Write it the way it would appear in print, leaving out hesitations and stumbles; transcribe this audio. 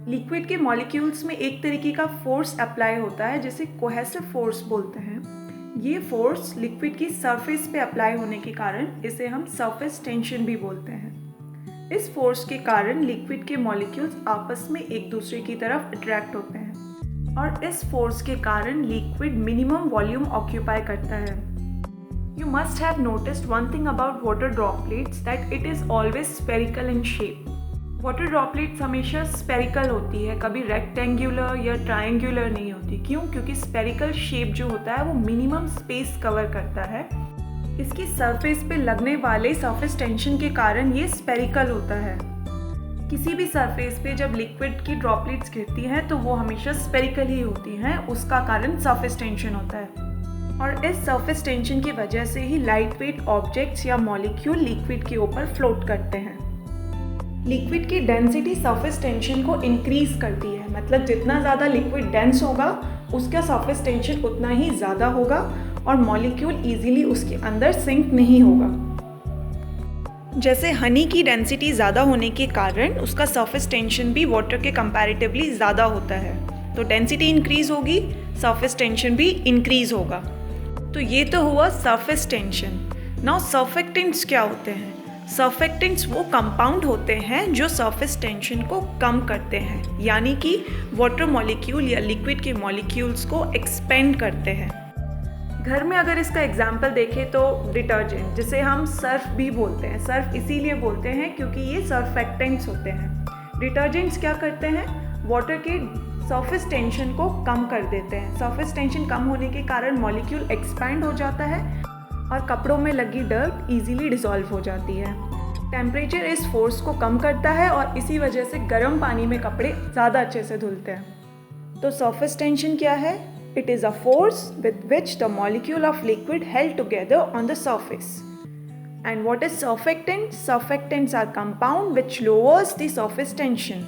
Liquid के molecules में एक तरीके का फोर्स अप्लाई होता है जिसे कोहेसिव फोर्स बोलते हैं। ये फोर्स लिक्विड की सरफेस पे अप्लाई होने के कारण इसे हम सरफेस टेंशन भी बोलते हैं। इस फोर्स के कारण लिक्विड के मॉलिक्यूल्स आपस में एक दूसरे की तरफ अट्रैक्ट होते हैं और इस फोर्स के कारण लिक्विड मिनिमम वॉल्यूम ऑक्यूपाई करता है। You must have noticed one thing about water droplets that it is always spherical in shape. Water droplets हमेशा स्पेरिकल होती है, कभी रेक्टेंगुलर या ट्रायंगुलर नहीं होती। क्यों? क्योंकि स्पेरिकल शेप जो होता है वो मिनिमम स्पेस कवर करता है। इसकी सरफेस पे लगने वाले सरफेस टेंशन के कारण ये स्पेरिकल होता है। किसी भी सरफेस पे जब लिक्विड की ड्रॉपलेट्स गिरती हैं तो वो हमेशा स्पेरिकल ही होती हैं, उसका कारण सरफेस टेंशन होता है। और इस सरफेस टेंशन की वजह से ही लाइट वेट ऑब्जेक्ट्स या मॉलिक्यूल लिक्विड के ऊपर फ्लोट करते हैं। लिक्विड की डेंसिटी सरफेस टेंशन को इंक्रीज करती है, मतलब जितना ज़्यादा लिक्विड डेंस होगा उसका सरफेस टेंशन उतना ही ज़्यादा होगा और मॉलिक्यूल इजीली उसके अंदर सिंक नहीं होगा। जैसे हनी की डेंसिटी ज़्यादा होने के कारण उसका सरफेस टेंशन भी वाटर के कंपैरेटिवली ज़्यादा होता है, तो डेंसिटी इंक्रीज होगी, सरफेस टेंशन भी इंक्रीज होगा। तो ये तो हुआ सरफेस टेंशन। नाउ सर्फेक्टेंट्स क्या होते हैं? सर्फेक्टेंट्स वो कंपाउंड होते हैं जो सरफेस टेंशन को कम करते हैं, यानी कि वाटर मॉलिक्यूल या लिक्विड के मॉलिक्यूल्स को एक्सपेंड करते हैं। घर में अगर इसका एग्जाम्पल देखें तो डिटर्जेंट, जिसे हम सर्फ भी बोलते हैं, सर्फ इसीलिए बोलते हैं क्योंकि ये सर्फेक्टेंट्स होते हैं। डिटर्जेंट्स क्या करते हैं? वाटर के सरफेस टेंशन को कम कर देते हैं। सरफेस टेंशन कम होने के कारण मॉलिक्यूल एक्सपैंड हो जाता है और कपड़ों में लगी डर्ट इजीली डिसॉल्व हो जाती है। टेम्परेचर इस फोर्स को कम करता है और इसी वजह से गर्म पानी में कपड़े ज़्यादा अच्छे से धुलते हैं। तो सरफेस टेंशन क्या है? It is a force with which the molecule of liquid held together on the surface. And what is surfactant? Surfactants are compound which lowers the surface tension.